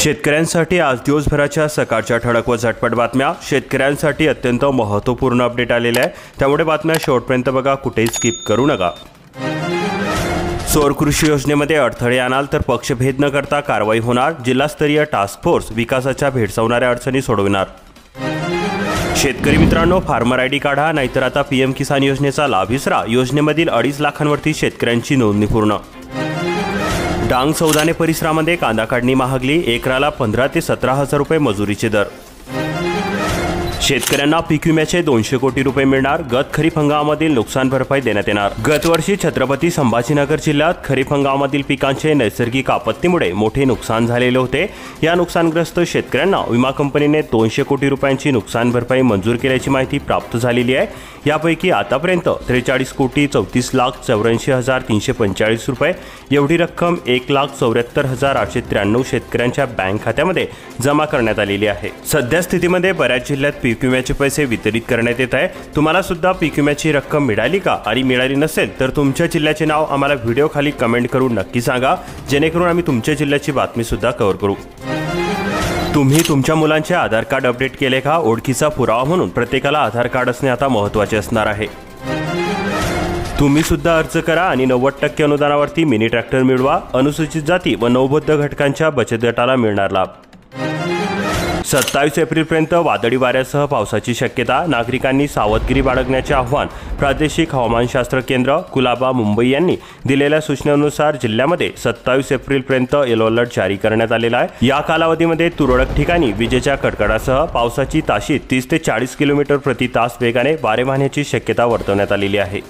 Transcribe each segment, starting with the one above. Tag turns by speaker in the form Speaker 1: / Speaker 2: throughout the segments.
Speaker 1: शेतकऱ्यांसाठी आज दिवसभराच्या सकाळच्या ठळक व झटपट बातम्या। शेतकऱ्यांसाठी अत्यंत महत्त्वपूर्ण अपडेट आलेले आहे, त्यामुळे बातम्या शेवटपर्यंत बघा, कुठेही स्किप करू नका। सौर कृषी योजनेमध्ये अडथळे आणाल तर पक्षभेद न करता कारवाई होणार। जिल्हास्तरीय टास्क फोर्स विकासाच्या भेडसावणाऱ्या अडचणी सोडविणार। शेतकरी मित्रांनो, फार्मर आयडी काढा, नाहीतर आता पीएम किसान योजनेचा लाभ विसरा। योजनेमधील 2.5 लाखांवरती शेतकऱ्यांची नोंदणी पूर्ण। डांग सौदाने परिसरामध्ये कांदा काढणी महागली, एकराला 15 ते 17 हजार रुपये मजुरीचे दर। शेतकऱ्यांना पीक विम्याचे 200 कोटी रुपये मिळणार। गत खरीप हंगामामधील नुकसान भरपाई देण्यात येणार। गतवर्षी छत्रपती संभाजीनगर जिल्ह्यात खरीप हंगामामधील पिकांचे नैसर्गिक आपत्तीमुळे मोठे नुकसान झालेले होते। या नुकसानग्रस्त शेतकऱ्यांना विमा कंपनीने 200 कोटी रुपयांची नुकसान भरपाई मंजूर केल्याची माहिती प्राप्त झालेली आहे। यापैकी आतापर्यंत 43,84,84,345 रुपये एवढी रक्कम 1,74,893 शेतकऱ्यांच्या बँक खात्यामध्ये जमा करण्यात आलेली आहे। सध्या स्थितीमध्ये बऱ्याच जिल्ह्यात पीक विम्याचे पैसे वितरित करण्यात येत आहे। तुम्हाला सुद्धा पीक विम्याची रक्कम मिळाली का आणि मिळाली नसेल तर तुमच्या जिल्ह्याचे नाव आम्हाला व्हिडिओ खाली कमेंट करून नक्की सांगा, जेणेकरून आम्ही तुमच्या जिल्ह्याची बातमी सुद्धा कव्हर करू। तुम्ही तुमच्या मुलांचे आधार कार्ड अपडेट केले का? ओळखीचा पुरावा म्हणून प्रत्येकाला आधार कार्ड असणे आता महत्त्वाचे असणार आहे। तुम्ही सुद्धा अर्ज करा आणि 90% अनुदानावरती मिनी ट्रॅक्टर मिळवा। अनुसूचित जाती व नवबौद्ध घटकांच्या बचत गटाला मिळणार लाभ। 27 एप्रिलपर्यंत वादळी वाऱ्यासह पावसाची शक्यता। नागरिकांनी सावधगिरी बाळगण्याचे आवाहन प्रादेशिक हवामानशास्त्र केंद्र कुलाबा मुंबई यांनी दिलेल्या सूचनेनुसार जिल्ह्यामध्ये 27 एप्रिलपर्यंत येलो अलर्ट जारी करण्यात आलेला आहे। या कालावधीमध्ये तुरळक ठिकाणी विजेच्या कडकडासह पावसाची ताशी 30 ते 40 किलोमीटर प्रति तास वेगाने वारे वाहण्याची शक्यता वर्तवण्यात आलेली आहे।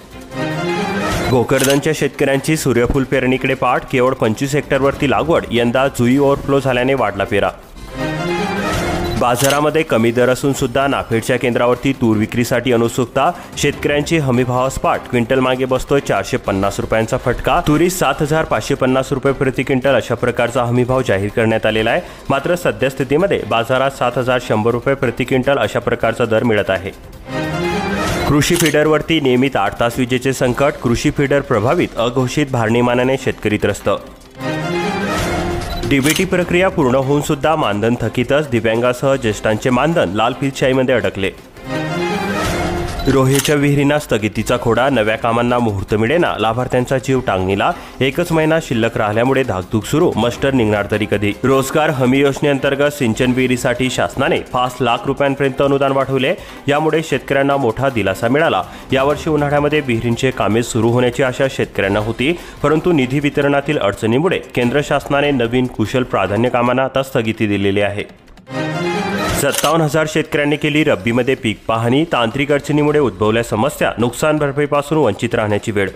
Speaker 1: भोकरदनच्या शेतकऱ्यांची सूर्यफूल पेरणीकडे पाठ। केवळ 25 हेक्टरवरती लागवड। यंदा जुई ओव्हरफ्लो झाल्याने वाढला पेरा। बाजारामध्ये कमी दर असून सुद्धा नाफेडच्या केंद्रावरती तूर विक्रीसाठी अनुत्सुकता। शेतकऱ्यांची हमीभावास पाठ। क्विंटल मागे बसतोय 450 रुपयांचा फटका। तुरीस 7,550 रुपये प्रति क्विंटल अशा प्रकारचा हमीभाव जाहीर करण्यात आलेला आहे। मात्र सध्या स्थितीमध्ये बाजारात 7,100 रुपये प्रति क्विंटल अशा प्रकारचा दर मिळत आहे। कृषी फीडरवरती नियमित 8 तास विजेचे संकट। कृषी फीडर प्रभावित। अघोषित भारनियमानाने शेतकरी त्रस्त। डीबीटी प्रक्रिया पूर्ण होऊन सुद्धा मानधन थकीतच। दिव्यांगासह ज्येष्ठांचे मानधन लालफितशाहीमध्ये अडकले। रोह्याच्या विहिरींना स्थगितीचा खोडा। नव्या कामांना मुहूर्त मिळेना। लाभार्थ्यांचा जीव टांगणीला। 1च महिना शिल्लक राहिल्यामुळे धाकधूक सुरू। मस्टर निघणार तरी कधी? रोजगार हमी योजनेअंतर्गत सिंचन विहिरीसाठी शासनाने 5 लाख रुपयांपर्यंत अनुदान वाढवले। यामुळे शेतकऱ्यांना मोठा दिलासा मिळाला। यावर्षी उन्हाळ्यामध्ये विहिरींचे कामे सुरू होण्याची आशा शेतकऱ्यांना होती, परंतु निधी वितरणातील अडचणीमुळे केंद्र शासनाने नवीन कुशल प्राधान्य कामांना आता स्थगिती दिलेली आहे। 57,000 शेतकऱ्यांनी केली रब्बीमध्ये पीक पाहणी। तांत्रिक अडचणीमुळे उद्भवल्या समस्या। नुकसान भरपाईपासून वंचित राहण्याची वेळ।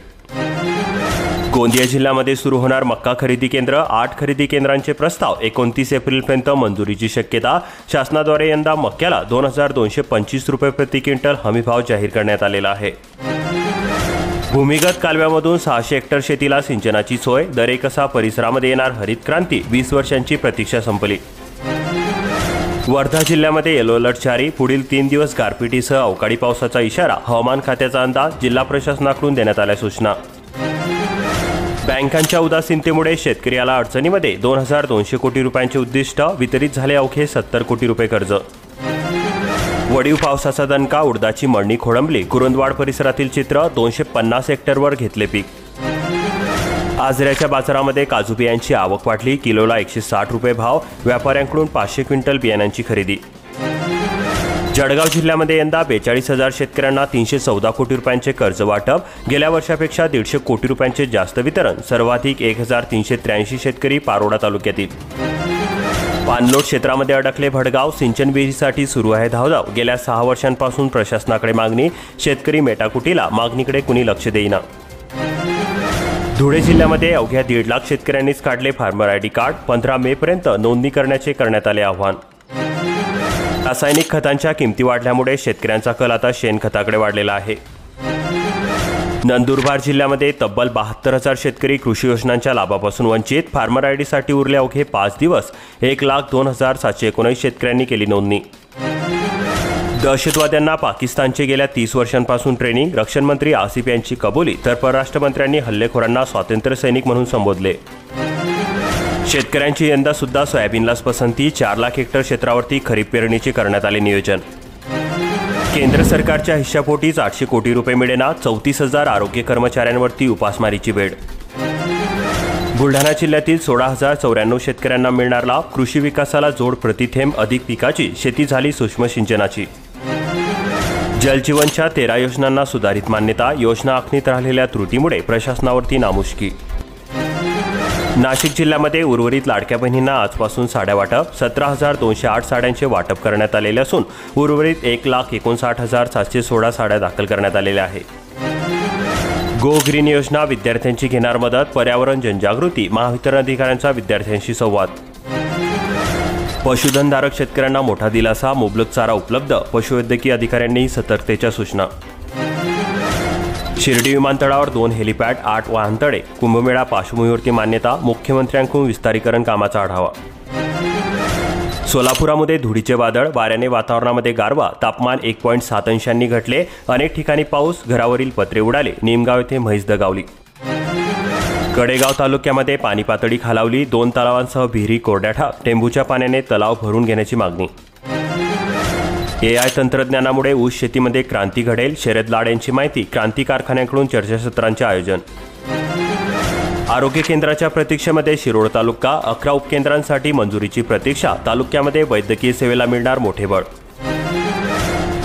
Speaker 1: गोंदिया जिल्ह्यामध्ये सुरू होणार मक्का खरेदी केंद्र। 8 खरेदी केंद्रांचे प्रस्ताव 29 एप्रिलपर्यंत मंजुरीची शक्यता। शासनाद्वारे यंदा मक्याला 2,225 रुपये प्रति क्विंटल हमीभाव जाहीर करण्यात आलेला आहे। भूमिगत कालव्यामधून 600 हेक्टर शेतीला सिंचनाची सोय। दरेकसा परिसरामध्ये येणार हरित क्रांती। 20 वर्षांची प्रतीक्षा संपली। वर्धा जिल्ह्यामध्ये येलो अलर्ट जारी। पुढील 3 दिवस गारपिटीसह अवकाळी पावसाचा इशारा। हवामान खात्याचा अंदाज। जिल्हा प्रशासनाकडून देण्यात आल्या सूचना। बँकांच्या उदासीनतेमुळे शेतकरी आला अडचणीमध्ये। 2,200 कोटी रुपयांचे उद्दिष्ट। वितरित झाले अवघे 70 कोटी रुपये कर्ज। वडीव पावसाचा दणका। उडदाची मळणी खोळंबली। कुरुंदवाड परिसरातील चित्र। 250 हेक्टरवर घेतले पीक। आजऱ्याच्या बाजारामध्ये काजू बियांची आवक वाढली। किलोला 160 रुपये भाव। व्यापाऱ्यांकडून 500 क्विंटल बियाण्यांची खरेदी। जळगाव जिल्ह्यामध्ये यंदा 42,000 शेतकऱ्यांना 314 कोटी रुपयांचे कर्ज वाटप। गेल्या वर्षापेक्षा 150 कोटी रुपयांचे जास्त वितरण। सर्वाधिक 1,383 शेतकरी पारोडा तालुक्यातील। पाणलोट क्षेत्रामध्ये अडकले भडगाव। सिंचन विहिरीसाठी सुरू आहे धावधाव। गेल्या 6 वर्षांपासून प्रशासनाकडे मागणी। शेतकरी मेटाकुटीला। मागणीकडे कुणी लक्ष देईना। धुळे जिल्ह्यामध्ये अवघ्या 1.5 लाख शेतकऱ्यांनीच काढले फार्मर आयडी कार्ड। 15 मेपर्यंत नोंदणी करण्याचे करण्यात आले आवाहन। रासायनिक खतांच्या किमती वाढल्यामुळे शेतकऱ्यांचा कल आता शेणखताकडे वाढलेला आहे। नंदुरबार जिल्ह्यामध्ये तब्बल 72,000 शेतकरी कृषी योजनांच्या लाभापासून वंचित। फार्मर आयडीसाठी उरले अवघे 5 दिवस। 1,02,719 शेतकऱ्यांनी केली नोंदणी। दहशतवाद्यांना पाकिस्तानचे गेल्या 30 वर्षांपासून ट्रेनिंग। रक्षण मंत्री आसिफ यांची कबुली, तर परराष्ट्र मंत्र्यांनी हल्लेखोरांना स्वातंत्र्य सैनिक म्हणून संबोधले। शेतकऱ्यांची यंदा सुद्धा सोयाबीनलाच पसंती. 4 लाख हेक्टर क्षेत्रावरती खरीप पेरणीचे करण्यात आले नियोजन. केंद्र सरकारच्या हिश्शापोटीच 800 कोटी रुपये मिळेना. 34,000 आरोग्य कर्मचाऱ्यांवरती उपासमारीची वेळ. बुलढाणा जिल्ह्यातील 16,094 शेतकऱ्यांना मिळणार लाभ. कृषी विकासाला जोड प्रतिथेंब अधिक पिकाची. शेती झाली सूक्ष्म सिंचनाची. जलजीवनच्या 13 योजनांना सुधारित मान्यता. योजना आखणीत राहिलेल्या त्रुटीमुळे प्रशासनावरती नामुष्की. नाशिक जिल्ह्यामध्ये उर्वरित लाडक्या बहिणींना आजपासून साड्या वाटप. 17,208 साड्यांचे वाटप करण्यात आलेले असून उर्वरित 1,59,716 साड्या दाखल करण्यात आलेल्या आहेत. गो ग्रीन योजना विद्यार्थ्यांची घेणार मदत. पर्यावरण जनजागृती. महावितरण अधिकाऱ्यांचा विद्यार्थ्यांशी संवाद. पशुधनधारक शेतकऱ्यांना मोठा दिलासा. मुबलक चारा उपलब्ध. पशुवैद्यकीय अधिकाऱ्यांनी सतर्कतेच्या सूचना. शिर्डी विमानतळावर 2 हेलिपॅड, 8 वाहनतळे. कुंभमेळा पार्श्वभूमीवरती मान्यता. मुख्यमंत्र्यांकडून विस्तारीकरण कामाचा आढावा. सोलापुरामध्ये धुळीचे वादळ. वाऱ्याने वातावरणामध्ये गारवा. तापमान 1.7 अंशांनी घटले. अनेक ठिकाणी पाऊस. घरावरील पत्रे उडाले. निमगाव येथे म्हैस दगावली. कडेगाव तालुक्यामध्ये पाणी पातळी खालावली. 2 तलावांसह विहिरी कोरड्या ठाक. टेंबूच्या पाण्याने तलाव भरून घेण्याची मागणी. AI तंत्रज्ञानामुळे ऊस शेतीमध्ये क्रांती घडेल. शरद लाड यांची माहिती. क्रांती कारखान्यांकडून चर्चासत्रांचे आयोजन. आरोग्य केंद्राच्या प्रतीक्षेमध्ये शिरोळ तालुका. 11 उपकेंद्रांसाठी मंजुरीची प्रतीक्षा. तालुक्यामध्ये वैद्यकीय सेवेला मिळणार मोठे बळ.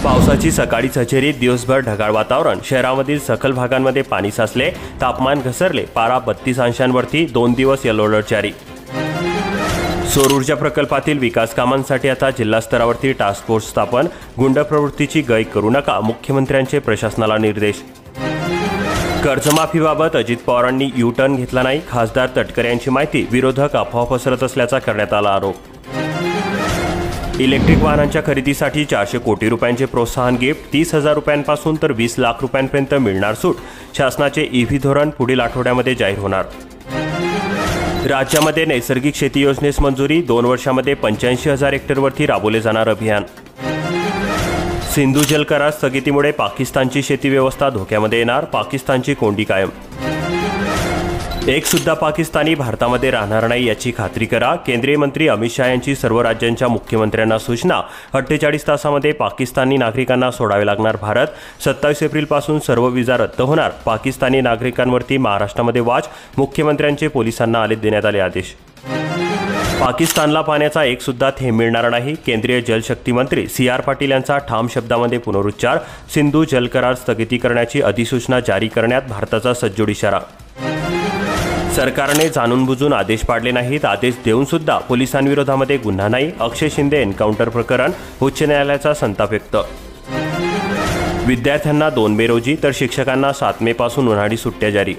Speaker 1: पावसाची सकाळीच हजेरी. दिवसभर ढगाळ वातावरण. शहरामधील सखल भागांमध्ये पाणी साचले. तापमान घसरले. पारा 32 अंशांवरती. 2 दिवस येलो अलर्ट जारी. सौर ऊर्जा प्रकल्पातील विकास कामांसाठी आता जिल्हा स्तरावरती टास्क फोर्स स्थापन. गुंड प्रवृत्तीची गय करू नका. मुख्यमंत्र्यांचे प्रशासनाला निर्देश. कर्जमाफीबाबत अजित पवारांनी यू टर्न घेतला नाही. खासदार तटकरे यांची माहिती. विरोधक अफवा पसरत असल्याचा करण्यात आला आरोप. इलेक्ट्रिक वाहनांच्या खरेदीसाठी 400 कोटी रुपयांचे प्रोत्साहन गिफ्ट. 30,000 रुपयांपासून तर 20 लाख रुपयांपर्यंत मिळणार सूट. शासनाचे EV धोरण पुढील आठवड्यामध्ये जाहीर होणार. राज्यामध्ये नैसर्गिक शेती योजनेस मंजुरी. 2 वर्षामध्ये 85,000 हेक्टरवरती राबवले जाणार अभियान. सिंधू जल करार स्थगितीमुळे पाकिस्तानची शेती व्यवस्था धोक्यामध्ये येणार. पाकिस्तानची कोंडी कायम. एक सुद्धा पाकिस्तानी भारतामध्ये राहणार नाही याची खात्री करा. केंद्रीय मंत्री अमित शहा यांची सर्व राज्यांच्या मुख्यमंत्र्यांना सूचना. 48 तासामध्ये पाकिस्तानी नागरिकांना सोडावे लागणार भारत. 27 एप्रिलपासून सर्व विजा रद्द होणार. पाकिस्तानी नागरिकांवरती महाराष्ट्रामध्ये वाच. मुख्यमंत्र्यांचे पोलिसांना आले देण्यात आले आदेश. पाकिस्तानला पाण्याचा एक सुद्धा थेंब मिळणार नाही. केंद्रीय जलशक्ती मंत्री CR पाटील यांचा ठाम शब्दामध्ये पुनरुच्चार. सिंधू जल करार स्थगिती करण्याची अधिसूचना जारी करण्यात भारताचा सज्जोड इशारा. सरकारने जाणून बुजून आदेश पाडले नाहीत. आदेश देऊन सुद्धा पोलिसांविरोधामध्ये गुन्हा नाही. अक्षय शिंदे एन्काउंटर प्रकरण. उच्च न्यायालयाचा संताप व्यक्त. विद्यार्थ्यांना 2 मे रोजी तर शिक्षकांना 7 मे पासून उन्हाळी सुट्ट्या जारी.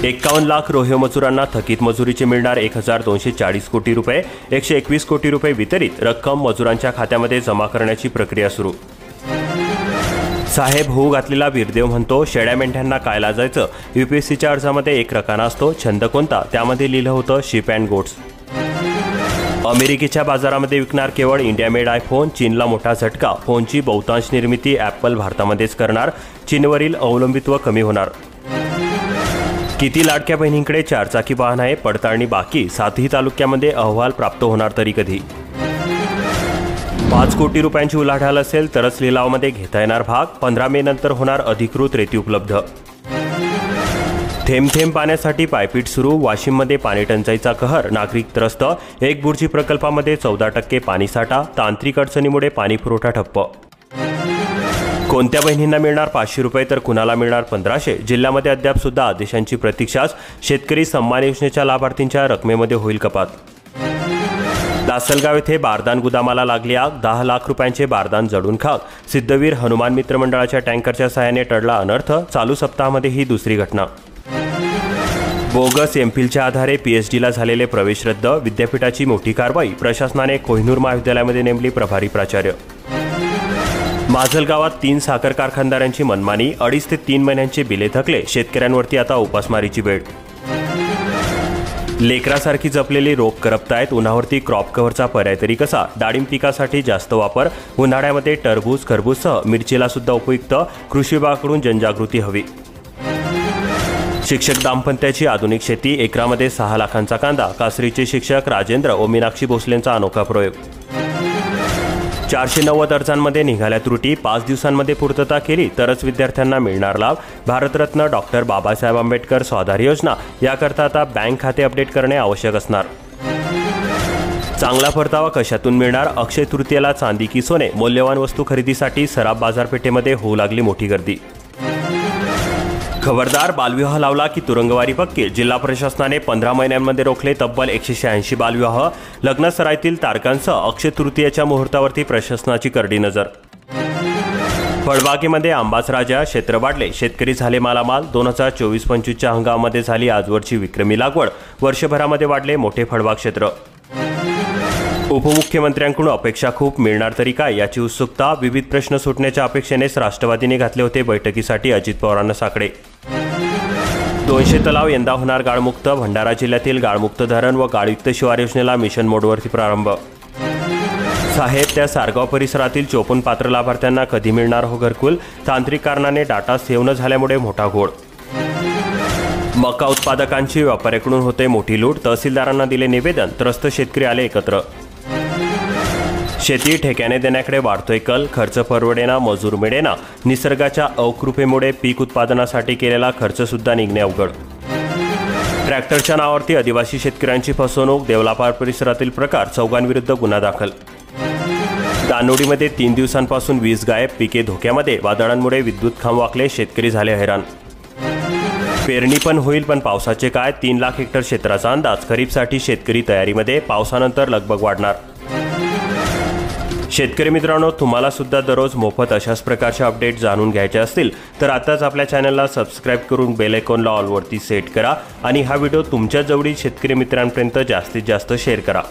Speaker 1: 51 लाख रोहियो मजुरांना थकीत मजुरीचे मिळणार 1,240 कोटी रुपये. 121 कोटी रुपये वितरित. रक्कम मजुरांच्या खात्यामध्ये जमा करण्याची प्रक्रिया सुरू. साहेब होऊ घातलेला वीरदेव म्हणतो, शेळ्या मेंढ्यांना काय लाजायचं. UPSCच्या अर्जामध्ये एक रकाना असतो. छंद कोणता? त्यामध्ये लिहिलं होतं शिप अँड गोट्स. अमेरिकेच्या बाजारामध्ये विकणार केवळ इंडिया मेड आयफोन. चीनला मोठा झटका. फोनची बहुतांश निर्मिती ॲपल भारतामध्येच करणार. चीनवरील अवलंबित्व कमी होणार. किती लाडक्या बहिणींकडे 4 चाकी वाहन आहे? पडताळणी बाकी. 7ही तालुक्यामध्ये अहवाल प्राप्त होणार तरी कधी? 5 कोटी रुपयांची उलाढाल असेल तरच लिलावामध्ये घेता येणार भाग. 15 मे नंतर होणार अधिकृत रेती उपलब्ध. थेंब थेंब पाण्यासाठी पायपीट सुरू. वाशिममध्ये पाणी टंचाईचा कहर. नागरिक त्रस्त. एक बुर्जी प्रकल्पामध्ये 14% पाणीसाठा. तांत्रिक अडचणीमुळे पाणी पुरवठा ठप्प. कोणत्या बहिणींना मिळणार 500 रुपये तर कुणाला मिळणार 1500? जिल्ह्यामध्ये अद्याप सुद्धा आदेशांची प्रतीक्षाच. शेतकरी सन्मान योजनेच्या लाभार्थींच्या रकमेमध्ये होईल कपात. लासलगाव येथे बारदान गुदामाला लागली आग. 10 लाख रुपयांचे बारदान जळून खाक. सिद्धवीर हनुमान मित्र मंडळाच्या टँकरच्या सहाय्याने टळला अनर्थ. चालू सप्ताहामध्ये ही दुसरी घटना. बोगस एमफिलच्या आधारे PhDला झालेले प्रवेश रद्द. विद्यापीठाची मोठी कारवाई. प्रशासनाने कोहिनूर महाविद्यालयामध्ये नेमली प्रभारी प्राचार्य. माजलगावात 3 साखर कारखानदारांची मनमानी. 2.5 ते 3 महिन्यांचे बिले थकले. शेतकऱ्यांवरती आता उपासमारीची वेळ. लेकरासारखी जपलेली रोप करपतायत. उन्हावरती क्रॉप कव्हरचा पर्याय तरी कसा? डाळिंब पिकासाठी जास्त वापर. उन्हाळ्यामध्ये टरबूज खरबूजसह मिरचीला सुद्धा उपयुक्त. कृषी विभागाकडून जनजागृती हवी. शिक्षक दाम्पत्याची आधुनिक शेती, एकरामध्ये 6 लाखांचा कांदा. कासरीचे शिक्षक राजेंद्र व मीनाक्षी भोसलेंचा अनोखा प्रयोग. 490 अर्जांमध्ये निघाल्या त्रुटी, 5 दिवसांमध्ये पूर्तता केली तरच विद्यार्थ्यांना मिळणार लाभ. भारतरत्न डॉक्टर बाबासाहेब आंबेडकर स्वाधार योजना, याकरता आता बँक खाते अपडेट करणे आवश्यक असणार. चांगला परतावा कशातून मिळणार? अक्षय तृतीयेला चांदी की सोने, मौल्यवान वस्तू खरेदीसाठी सराफ बाजारपेठेमध्ये होऊ लागली मोठी गर्दी. खबरदार, बालविवाह लावला की तुरुंगवारी पक्की. जिल्हा प्रशासनाने 15 महिन्यांमध्ये रोखले तब्बल 186 बालविवाह. लग्नसराईतील तारखांसह अक्षय तृतीयेच्या मुहूर्तावरती प्रशासनाची करडी नजर. फळबागेमध्ये आंबाच राजा, क्षेत्र वाढले, शेतकरी झाले मालामाल. 2024-25च्या हंगामामध्ये झाली आजवरची विक्रमी लागवड. वर्षभरामध्ये वाढले मोठे फळबाग क्षेत्र. उपमुख्यमंत्र्यांकडून अपेक्षा खूप, मिळणार तरी काय याची उत्सुकता. विविध प्रश्न सुटण्याच्या अपेक्षेनेच राष्ट्रवादीने घातले होते बैठकीसाठी अजित पवारांना साकडे. 200 तलाव यंदा होणार गाळमुक्त. भंडारा जिल्ह्यातील गाळमुक्त धरण व गाळयुक्त शिवार योजनेला मिशन मोडवरती प्रारंभ. साहेब, त्या सारगाव परिसरातील 54 पात्र लाभार्थ्यांना कधी मिळणार हो घरकुल? तांत्रिक कारणाने डाटा सेव्ह न झाल्यामुळे मोठा घोळ. मका उत्पादकांची व्यापाऱ्याकडून होते मोठी लूट. तहसीलदारांना दिले निवेदन, त्रस्त शेतकरी आले एकत्र. शेती ठेक्याने देण्याकडे वाढतोय कल. खर्च परवडेना, मजूर मिळेना. निसर्गाच्या अकृपेमुळे पीक उत्पादनासाठी केलेला खर्च सुद्धा निघणे अवघड. ट्रॅक्टरच्या नावावरती आदिवासी शेतकऱ्यांची फसवणूक. देवलापार परिसरातील प्रकार, चौघांविरुद्ध गुन्हा दाखल. दानोडीमध्ये 3 दिवसांपासून वीज गायब, पिके धोक्यामध्ये. वादळांमुळे विद्युत खांब वाकले, शेतकरी झाले हैराण. पेरणी पण होईल, पण पावसाचे काय? 3 लाख हेक्टर क्षेत्राचा अंदाज. खरीपसाठी शेतकरी तयारीमध्ये, पावसानंतर लगबग वाढणार. शेतकरी मित्रांनो, तुम्हाला सुद्धा दररोज मोफत अशाच प्रकारचे अपडेट जाणून घ्यायचे असतील तर आताच आपल्या चॅनलला सबस्क्राईब करून बेल आयकॉनला ऑलवरती सेट करा आणि हा व्हिडिओ तुमच्या जवळील शेतकरी मित्रांपर्यंत जास्तीत जास्त शेअर करा.